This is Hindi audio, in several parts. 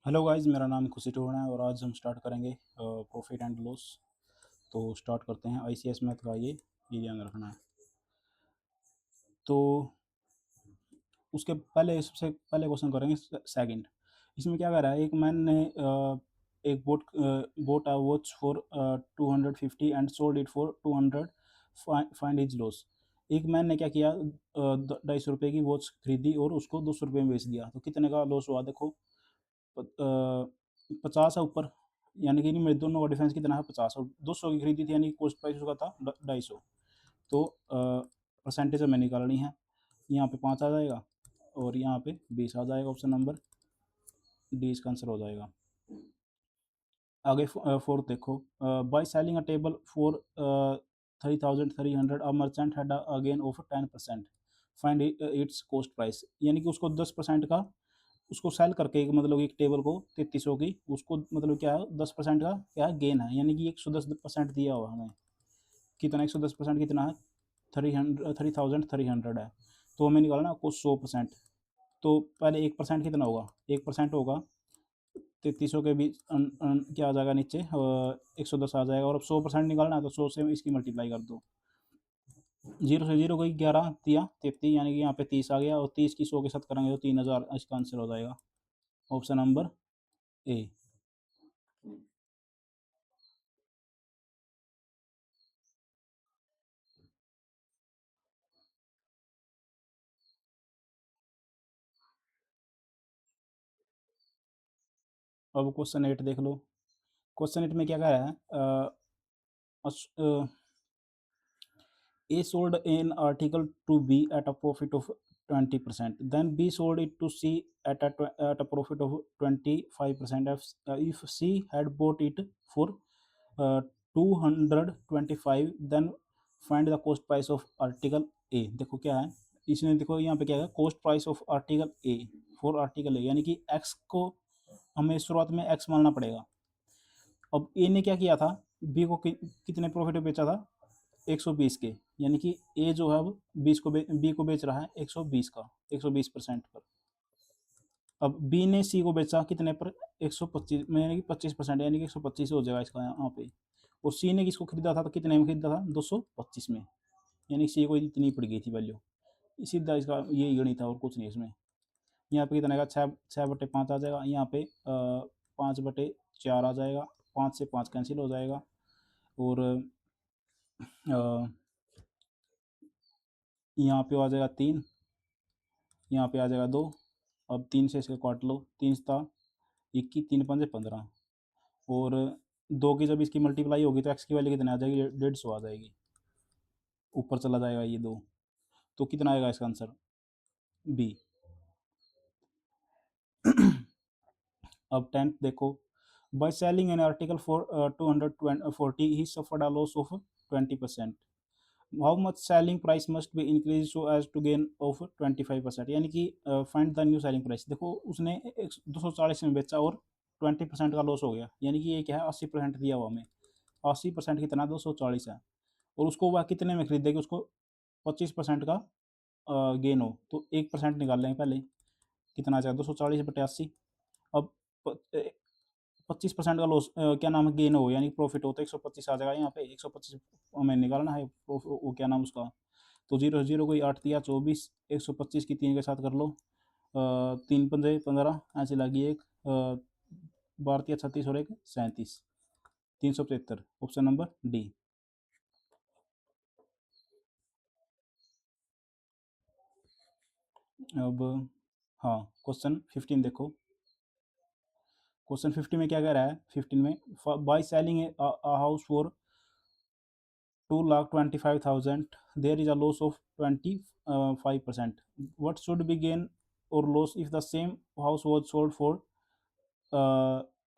हेलो गाइस, मेरा नाम खुशी टोना है और आज हम स्टार्ट करेंगे प्रॉफिट एंड लॉस। तो स्टार्ट करते हैं। आईसीएस मैथ का ये ध्यान रखना है। तो उसके पहले सबसे पहले क्वेश्चन करेंगे सेकंड। इसमें क्या कर रहा है, एक मैन ने एक boat a watch for 250 and sold it for 200, find his loss. एक मैन ने क्या किया, 250 रुपये की वॉच खरीदी और उसको 200 रुपये में बेच दिया। तो कितने का लॉस हुआ देखो। 50 है ऊपर, यानी कि मेरे दोनों का डिफरेंस कितना है, 50। और 200 की खरीदी थी, यानी कॉस्ट प्राइस उसका था 250। तो परसेंटेज हमें निकालनी है। यहाँ पे 5 आ जाएगा और यहाँ पे 20 आ जाएगा। ऑप्शन नंबर डी इसका आंसर हो जाएगा। आगे फोर्थ देखो। By selling a table for 3300, a merchant had a gain of 10%, find its cost price. यानी कि उसको 10% का, उसको सेल करके एक मतलब एक टेबल को 3300 की, उसको मतलब क्या है 10% का क्या गेन है, यानी कि 110% दिया हुआ हमें। कितना 110% कितना है, 3300 है। तो हमें निकालना आपको 100%। तो पहले 1% कितना होगा, 1% होगा 3300 के बीच क्या आ जाएगा नीचे, 110 आ जाएगा। और अब 100% निकालना है तो 100 से इसकी मल्टीप्लाई कर दो। जीरो से जीरो कोई 11 तिया 33, यानी कि यहाँ पे 30 आ गया। और 30 की 100 के साथ करेंगे तो 3000 इसका आंसर हो जाएगा। Option number A. अब क्वेश्चन 8 देख लो। क्वेश्चन 8 में क्या कह रहा है, A sold an article to B at a profit of 20%. Then B sold it to C at a profit of 25%. If C had bought it for 225, then find the cost price of article A। देखो क्या है इसमें, देखो यहाँ पे क्या है, cost price of article A for article A, यानी कि एक्स को हमें शुरुआत में एक्स मानना पड़ेगा। अब ए ने क्या किया था, बी को कितने प्रॉफिट में बेचा था, 120 के। यानी कि ए जो है अब 20 को बी को बेच रहा है 120 का, 120% पर। अब बी ने सी को बेचा कितने पर, 125 में, यानी कि 25%, यानी कि 125 हो जाएगा इसका यहाँ पे। और सी ने किसको खरीदा था, तो कितने में खरीदा था, 225 में, यानी सी को इतनी पड़ गई थी वैल्यू। सीधा इसका यही गणित है और कुछ नहीं इसमें। यहाँ पे कितना आएगा, 6/5 आ जाएगा। यहाँ पे 5/4 आ जाएगा। 5 से 5 कैंसिल हो जाएगा। और यहाँ पे आ जाएगा 3, यहाँ पे आ जाएगा 2। अब 3 से इसके काट लो, 3 था 21, 3×5 = 15। और 2 की जब इसकी मल्टीप्लाई होगी तो एक्स की वैल्यू कितनी आ जाएगी, 150 आ जाएगी। ऊपर चला जाएगा ये 2। तो कितना आएगा इसका आंसर, बी। अब 10th देखो। By selling an article for 240, he suffered a loss of 20%। How much selling price must be increase so as to gain of 25%। यानी कि find the new selling price. देखो उसने 240 में बेचा और 20% का लॉस हो गया, यानी कि ये क्या है, 80% दिया हुआ हमें। 80% कितना, 240 है। और उसको वह कितने में खरीदेगी, उसको 25% का गेन हो। तो 1% निकाल लेंगे पहले, कितना आ जाएगा, 240/80। अब 25% का लॉस, क्या नाम है, गेन हो, यानी प्रॉफिट हो, तो 125 आ जाएगा। यहाँ पे 125 हमें निकालना है, वो क्या नाम उसका। तो 0 0 कोई 8 दिया 24, 125 की 3 के साथ कर लो। 3×5 = 15, ऐसे लगी एक 12×3 = 36 और एक 37, 375। Option number D. अब हाँ, क्वेश्चन 15 देखो। क्वेश्चन 15 में क्या कह रहा है, 15 में by selling house for 2,25,000, there is a loss of 25%. What should be gain or loss if the same house was sold for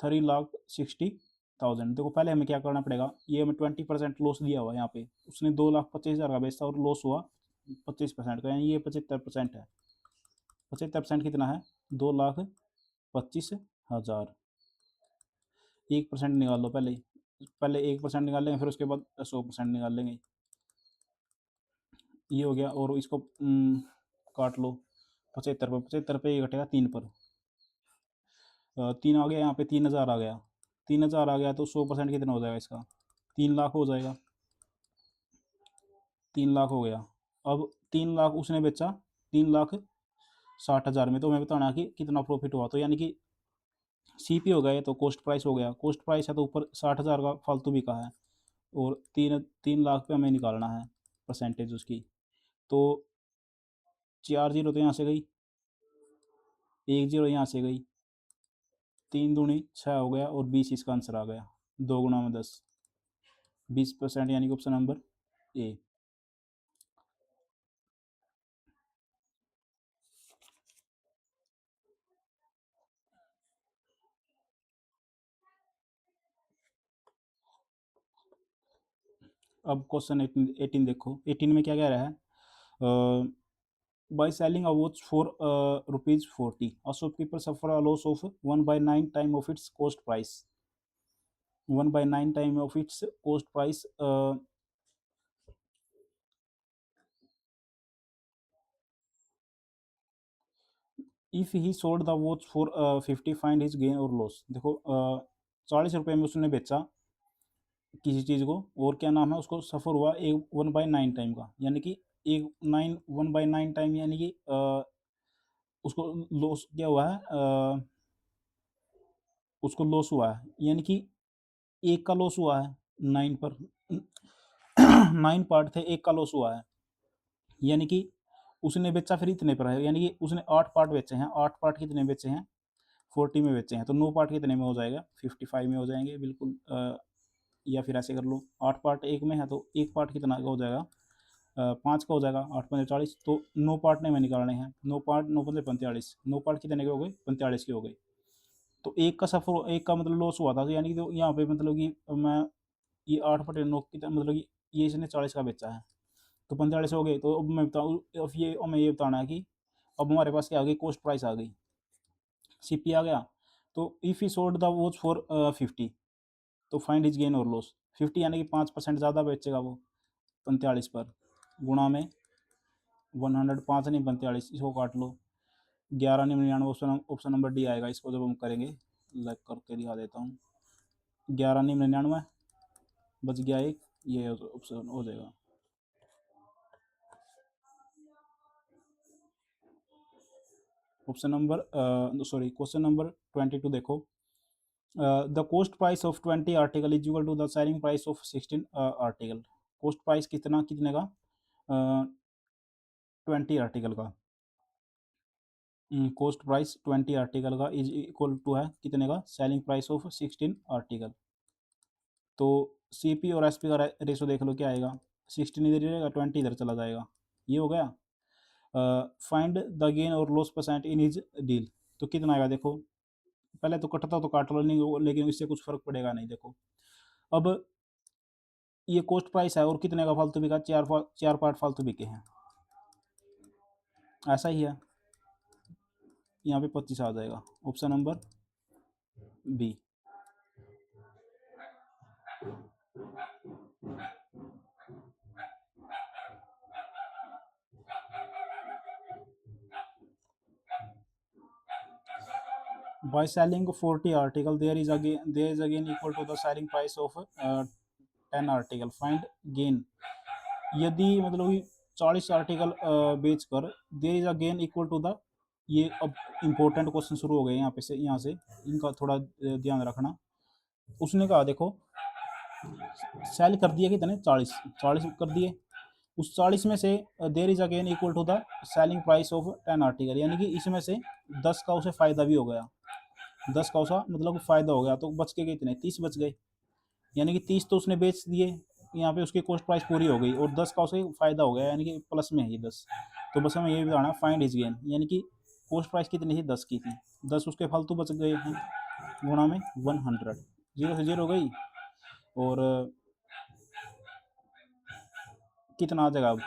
3,60,000। देखो पहले हमें क्या करना पड़ेगा, ये हमें 20% लॉस दिया हुआ है। यहाँ पे उसने 2,25,000 का बेचा और लॉस हुआ 25% का, यानी ये 75% है। 75% कितना है, 2,25,000। 1% निकाल लो पहले, पहले 1% निकाल लेंगे, फिर उसके बाद 100% निकाल लेंगे। ये हो गया। और इसको काट लो, 75 पर, 75 पे ये घटेगा 3 पर। तीन आ गया, यहाँ पे 3000 आ गया, 3000 आ गया तो 100% कितना हो जाएगा इसका, 3 लाख हो जाएगा, 3 लाख हो गया। अब 3 लाख उसने बेचा 3,60,000 में, तो हमें बताना कि कितना प्रॉफिट हुआ। तो यानी कि सीपी हो गया, तो कॉस्ट प्राइस हो गया, कॉस्ट प्राइस है तो ऊपर 60,000 का फालतू बिका है, और 3 लाख पे हमें निकालना है परसेंटेज उसकी। तो 4 जीरो तो यहाँ से गई, 1 जीरो यहाँ से गई, 3 दूनी 6 हो गया, और 20 इसका आंसर आ गया, 2 गुना में 10, 20%, यानी कि ऑप्शन नंबर ए। अब क्वेश्चन 18 देखो, 18 में क्या कह रहा है, by selling a watch for ₹40, a shopkeeper suffer a loss of 1/9 time of its cost price, 1/9 time of its cost price. If he sold the watch for 50, find his gain और लॉस। देखो 40 रुपये में उसने बेचा किसी चीज़ को, और क्या नाम है, उसको सफ़र हुआ एक 1/9 टाइम का, यानी कि एक 1/9 टाइम, यानी कि उसको लॉस क्या हुआ है, उसको लॉस हुआ है, यानी कि एक का लॉस हुआ है 9 पर, 9 पार्ट थे, एक का लॉस हुआ है, यानी कि उसने बेचा फिर इतने पर है, यानी कि उसने 8 पार्ट बेचे हैं, 8 पार्ट कितने बेचे हैं, 40 में बेचे हैं, तो 9 पार्ट कितने में हो जाएगा, 55 में हो जाएंगे बिल्कुल। या फिर ऐसे कर लो, 8 पार्ट एक में है तो एक पार्ट कितना का हो जाएगा, 5 का हो जाएगा, 8×5 = 40, तो 9 पार्ट ने में निकालने हैं, 9 पार्ट, 9×5 = 45, 9 पार्ट कितने के हो गए, 45 के हो गए। तो एक का सफर, एक का मतलब लॉस हुआ था, तो यानी कि तो यहाँ पे मतलब कि मैं ये 8/9 की मतलब कि ये इसने 40 का बेचा है, तो 45 हो गए। तो अब मैं बताऊँ, अब ये हमें ये बताना है कि अब हमारे पास क्या आ गई, कॉस्ट प्राइस आ गई, सीपी आ गया। तो if he sold the watch for 50, तो फाइंड हिज गेन और लॉस। 50 यानी कि 5% ज़्यादा बेचेगा वो 45 पर, गुणा में 100, 5 नहीं 45, इसको काट लो, 11×99, ऑप्शन ऑप्शन नंबर डी आएगा। इसको जब हम करेंगे, लग करके दिखा देता हूँ, 11×99 बच गया एक, ये ऑप्शन हो जाएगा। Option number sorry, question number 22 देखो, the cost price of 20 article is equal to the selling price of 16 article. Cost price कितना कितने का, 20 आर्टिकल का, कॉस्ट प्राइस 20 आर्टिकल का इज इक्वल टू है कितने का, सेलिंग प्राइस ऑफ 16 आर्टिकल। तो सी पी और एस पी का रेशो देख लो क्या आएगा, 16 इधर रहेगा, 20 इधर चला जाएगा, ये हो गया। फाइंड द गेन और loss percent in his deal, तो कितना आएगा देखो, पहले तो कटता तो काट लो, नहीं लेकिन इससे कुछ फर्क पड़ेगा नहीं। देखो अब ये कॉस्ट प्राइस है, और कितने का फालतू बिका, 4 पार्ट फालतू बिके हैं, ऐसा ही है, यहाँ पे 25 आ जाएगा, option number B. By selling 40 article, there is again equal to the selling price of 10 article. Find gain। यदि मतलब कि 40 आर्टिकल बेचकर there is a gain equal to the, ये अब इम्पोर्टेंट क्वेश्चन शुरू हो गए यहाँ पे से, यहाँ से इनका थोड़ा ध्यान रखना। उसने कहा देखो, सेल कर दिए कितने, 40, 40 कर दिए, उस 40 में से there is again equal to the selling price of 10 article, यानी कि इसमें से 10 का उसे फ़ायदा भी हो गया, 10 का उसा मतलब फ़ायदा हो गया, तो बच के कितने, 30 बच गए, यानी कि 30 तो उसने बेच दिए, यहाँ पे उसकी कॉस्ट प्राइस पूरी हो गई, और 10 का उसे फ़ायदा हो गया, यानी कि प्लस में है ये 10। तो बस हमें ये बताना, फाइंड इज गेन, यानी कि कॉस्ट प्राइस कितनी थी, 10 की थी, 10 उसके फालतू बच गए हैं, गुणा में 100, 0 से 0 गई, और कितना आ जाएगा अब,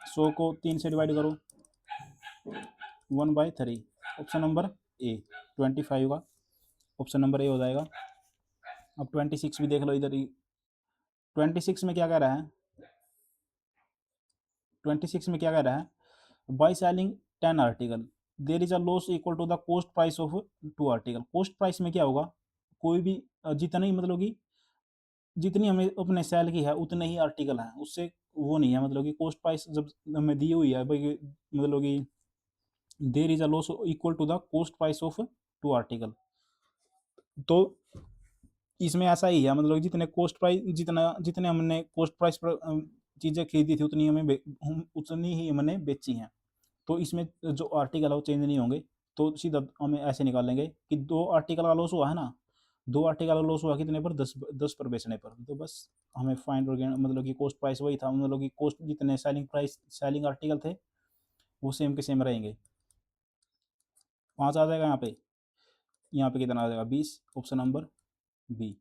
100 को 3 से डिवाइड करो, 1/3, ऑप्शन नंबर ए, 25 का ऑप्शन नंबर ए हो जाएगा। अब 26 भी देख लो इधर ही, 26 में क्या कह रहा है, 26 में क्या कह रहा है, by selling 10 article, there is a loss equal to the cost price of two article. Cost price में क्या होगा, कोई भी जितना ही मतलब कि जितनी हमें अपने सेल की है उतने ही आर्टिकल हैं, उससे वो नहीं है, मतलब कि कॉस्ट प्राइस जब हमें दी हुई है भाई, मतलब कि there is a loss equal to the cost price of two article. तो इसमें ऐसा ही है, मतलब जितने कॉस्ट प्राइस, जितना जितने हमने कॉस्ट प्राइस पर चीज़ें खरीदी थी उतनी हमें हम उतनी ही हमने बेची हैं। तो इसमें जो आर्टिकल है वो चेंज नहीं होंगे। तो सीधा हम ऐसे निकालेंगे कि दो आर्टिकल का लॉस हुआ है ना, दो आर्टिकल का लॉस हुआ कितने पर, 10 पर बेचने पर। तो बस हमें फाइंड ऑर्गेन मतलब कि कॉस्ट प्राइस वही था, मतलब कि कॉस्ट जितने सेलिंग प्राइस सेलिंग आर्टिकल थे वो सेम के सेम रहेंगे। 5 आ जाएगा यहाँ पे, यहाँ पे कितना आ जाएगा 20, ऑप्शन नंबर बी।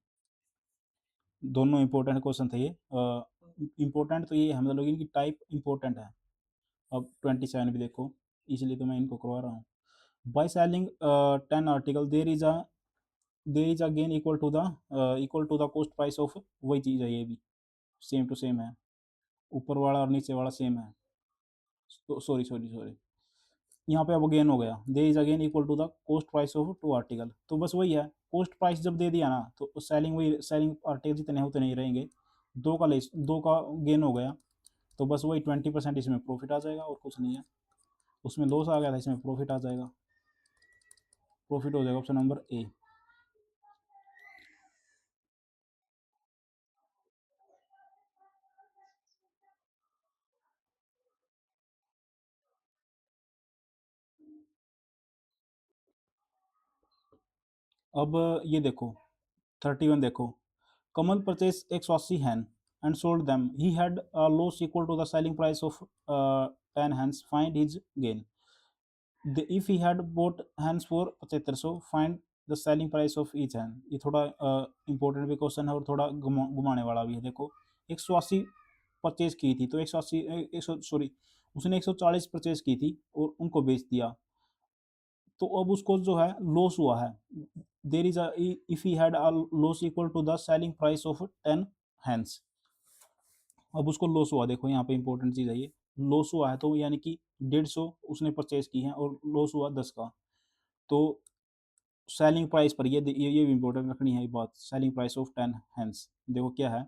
दोनों इंपॉर्टेंट क्वेश्चन थे ये। इंपॉर्टेंट तो ये है, मतलब इनकी टाइप इंपॉर्टेंट है। अब 27 भी देखो, इसलिए तो मैं इनको करवा रहा हूँ। By selling 10 article there is a gain equal to the cost price of, वही चीज़ है ये भी, सेम टू सेम है, ऊपर वाला और नीचे वाला सेम है। सॉरी सॉरी सॉरी, यहाँ पे अब गेन हो गया, there is again equal to the cost price of two article. तो बस वही है, कॉस्ट प्राइस जब दे दिया ना तो सेलिंग वही, सेलिंग आर्टिकल जितने हैं उतने ही रहेंगे। दो का गेन हो गया, तो बस वही 20% इसमें प्रॉफिट आ जाएगा और कुछ नहीं है। उसमें लॉस आ गया था, इसमें प्रॉफिट आ जाएगा, प्रॉफिट हो जाएगा ऑप्शन नंबर ए। अब ये देखो 31 देखो, Kamal purchase 180 hens and sold them, he had a loss equal to the selling price of 10 hens, find his gain. If he had bought hens for 7500, find the selling price of each hen. ये थोड़ा इंपॉर्टेंट भी क्वेश्चन है और थोड़ा घुमाने वाला भी है। देखो 180 परचेज की थी, तो 180 सॉरी, उसने 140 परचेज की थी और उनको बेच दिया, तो अब उसको जो है लॉस हुआ है। There is if he had a loss equal to the selling price of 10 hands. अब उसको लॉस हुआ, देखो यहाँ पे इंपॉर्टेंट चीज़ है ये, लॉस हुआ है तो यानी कि 150 उसने परचेज की है और लॉस हुआ 10 का। तो सेलिंग प्राइस पर ये भी इंपॉर्टेंट रखनी है ये बात, सेलिंग प्राइस ऑफ 10 हैंड्स। देखो क्या है,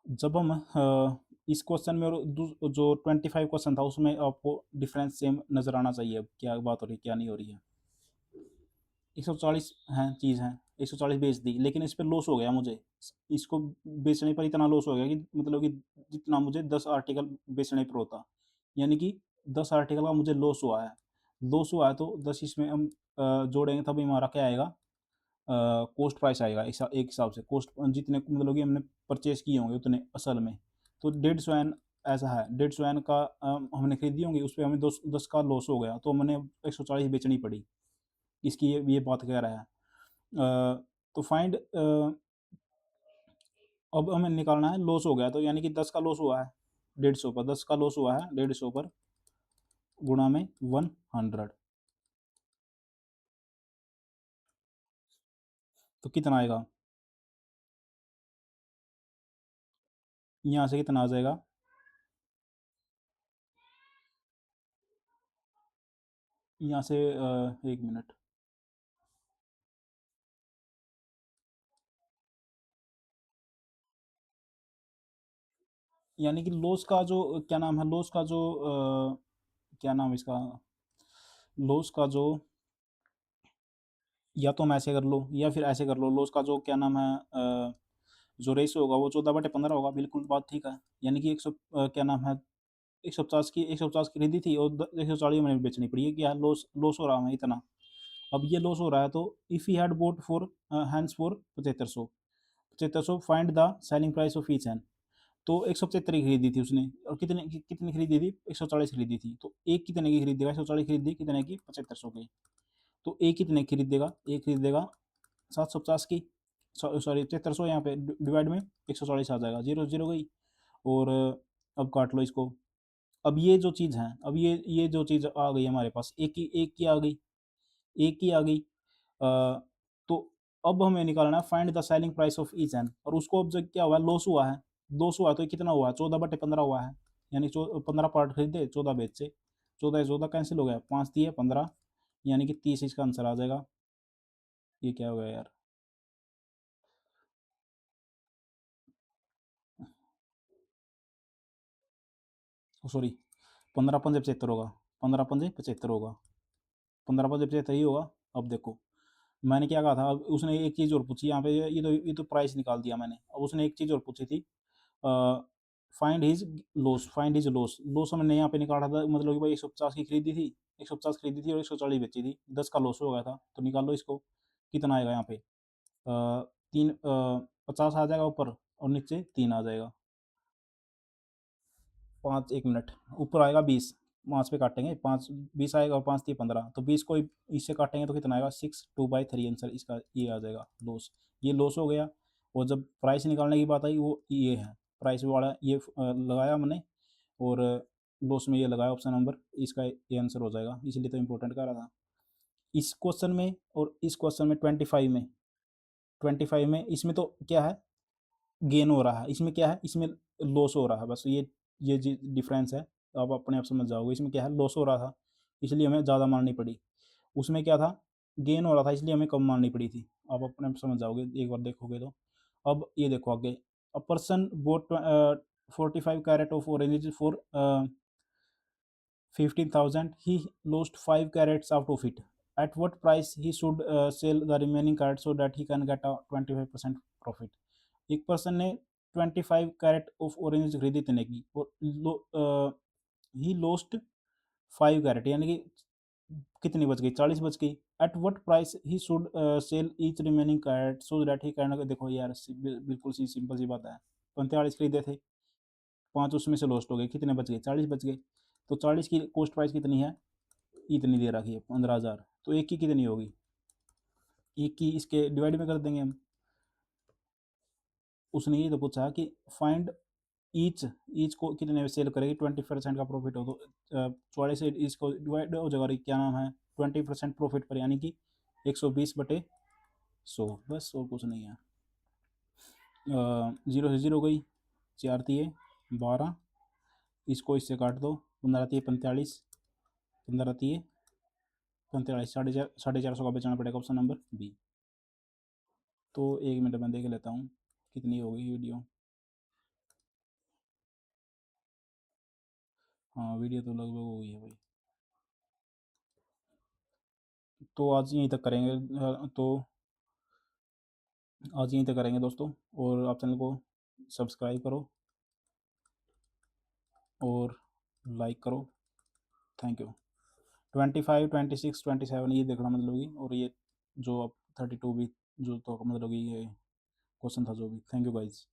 जब हम इस क्वेश्चन में और जो 25 क्वेश्चन था उसमें आपको डिफरेंस सेम नज़र आना चाहिए, क्या बात हो रही है क्या नहीं हो रही है। 140 हैं चीज़ है, 140 बेच दी, लेकिन इस पर लॉस हो गया मुझे, इसको बेचने पर इतना लॉस हो गया कि मतलब कि जितना मुझे 10 आर्टिकल बेचने पर होता, यानी कि 10 आर्टिकल का मुझे लॉस हुआ है। लॉस हुआ है तो 10 इसमें हम जोड़ेंगे तभी हमारा क्या आएगा, कॉस्ट प्राइस आएगा। एक हिसाब से कॉस्ट जितने मतलब कि हमने परचेज किए होंगे उतने असल में। तो 150 ऐसा है, 150 का हमने खरीदी होंगी, उस पर हमें 10 का लॉस हो गया तो हमने 140 बेचनी पड़ी, इसकी ये बात कह रहा है। तो फाइंड, अब हमें निकालना है लॉस हो गया, तो यानी कि 10 का लॉस हुआ है 150 पर, 10 का लॉस हुआ है 150 पर गुणा में 100, तो कितना आएगा, यहाँ से कितना आ जाएगा, यहाँ से 1 मिनट, यानी कि लॉस का जो क्या नाम है, लॉस का जो क्या नाम है इसका, लॉस का जो, या तो हम ऐसे कर लो या फिर ऐसे कर लो, लॉस का जो क्या नाम है जो रेशो होगा वो 14/15 होगा, बिल्कुल बात ठीक है। यानी कि 100 क्या नाम है, 150 की खरीदी थी और 140 में बेचनी पड़ी है, क्या लॉस लॉस हो रहा है इतना। अब ये लॉस हो रहा है तो if he had boat for hands for 7500 find the selling price of each hand. तो 175 की खरीदी थी उसने, और कितनी खरीदी थी, 140 खरीदी थी, तो एक कितने की खरीदेगा, 140 खरीदी कितने की, 7500 की। तो एक कितने की खरीदेगा, एक खरीदेगा 750 की, सॉरी 7300, यहाँ पे डिवाइड में 140 आ जाएगा, जीरो जीरो गई। और अब काट लो इसको। अब ये जो चीज़ है, अब ये जो चीज़ आ गई हमारे पास, एक की आ गई, एक की आ गई। तो अब हमें निकालना है find the selling price of each N, और उसको अब जब क्या हुआ है, लॉस हुआ है, लॉस हुआ है तो कितना हुआ है, 14/15 हुआ है, यानी 15 पार्ट खरीदे 14 बेचे, 14 14 कैंसिल हो गया, 5 दिए 15, यानी कि 30 इसका आंसर आ जाएगा। ये क्या हो गया यार, सॉरी, 15 पंजे 75 होगा, 15 पंजे 75 होगा, 15 पंजे 75 ही होगा। अब देखो मैंने क्या कहा था, अब उसने एक चीज़ और पूछी यहाँ पे, ये तो प्राइस निकाल दिया मैंने। अब उसने एक चीज़ और पूछी थी, find his loss, find his loss. Loss हमने यहाँ पे निकाला था, मतलब कि भाई 150 की खरीदी थी, 150 खरीदी थी और 140 बेची थी, 10 का लॉस हो गया था। तो निकाल लो इसको, कितना आएगा यहाँ पे, तीन 50 आ जाएगा ऊपर और नीचे 3 आ जाएगा। 5 1 मिनट, ऊपर आएगा 20, 5 पे काटेंगे, 5 20 आएगा और 5 3 15, तो 20 को इससे काटेंगे तो कितना आएगा, 6 2/3 आंसर इसका ये आ जाएगा लॉस। ये लॉस हो गया। और जब प्राइस निकालने की बात आई वो ये है, प्राइस वाला ये लगाया हमने, और लॉस में ये लगाया ऑप्शन नंबर, इसका ये आंसर हो जाएगा, इसलिए तो इंपॉर्टेंट कर रहा था। इस क्वेश्चन में और इस क्वेश्चन में 25 में इसमें तो क्या है, गेन हो रहा है, इसमें क्या है, इसमें लॉस हो रहा है, बस ये डिफरेंस है। तो आप अपने आप समझ जाओगे, इसमें क्या है, लॉस हो रहा था इसलिए हमें ज़्यादा मारनी पड़ी, उसमें क्या था, गेन हो रहा था इसलिए हमें कम मारनी पड़ी थी। आप अपने आप समझ जाओगे एक बार देखोगे तो। अब ये देखो आगे, a person bought 45 crate of orange for 15,000, he lost 5 carats out of it. At what price he should sell the remaining carats so that he can get a 25% profit? एक पर्सन ने 25 कैरेट ऑफ ऑरेंज खरीदी इतने की, और ही लोस्ट 5 कैरेट, यानी कि कितनी बच गई, 40 बच गई। At what price he should sell each remaining crate so that he can, देखो यार बिल्कुल सी सिंपल सी बात है, 45 खरीदे थे, 5 उसमें से लॉस्ट हो गए, कितने बच गए, 40 बच गए। तो 40 की कॉस्ट प्राइस कितनी है, इतनी दे रखी है 15,000, तो एक की कितनी होगी, एक की इसके डिवाइड में कर देंगे हम। उसने ये तो पूछा कि फाइंड ईच, ईच को कितने में सेल करेगी, 20% का प्रॉफिट हो, तो 40 से इसको डिवाइड हो जाएगा, क्या नाम है, 20% प्रॉफिट पर, यानी कि 120/100, बस और कुछ नहीं है। 0 से 0 गई, 4 दिए 12, इसको इससे काट दो, 15 दिए 45, 15 दिए 45, 450 का बचाना पड़ेगा, ऑप्शन नंबर बी। तो 1 मिनट में देख लेता हूँ कितनी हो गई वीडियो। हाँ वीडियो तो लगभग हो गई है भाई। तो आज यहीं तक करेंगे, तो आज यहीं तक करेंगे दोस्तों, और आप चैनल को सब्सक्राइब करो और लाइक करो। Thank you. 25 26 27 ये देखना मतलब कि, और ये जो अब 32 भी जो तो मतलब कि ये क्वेश्चन था जो भी। Thank you guys.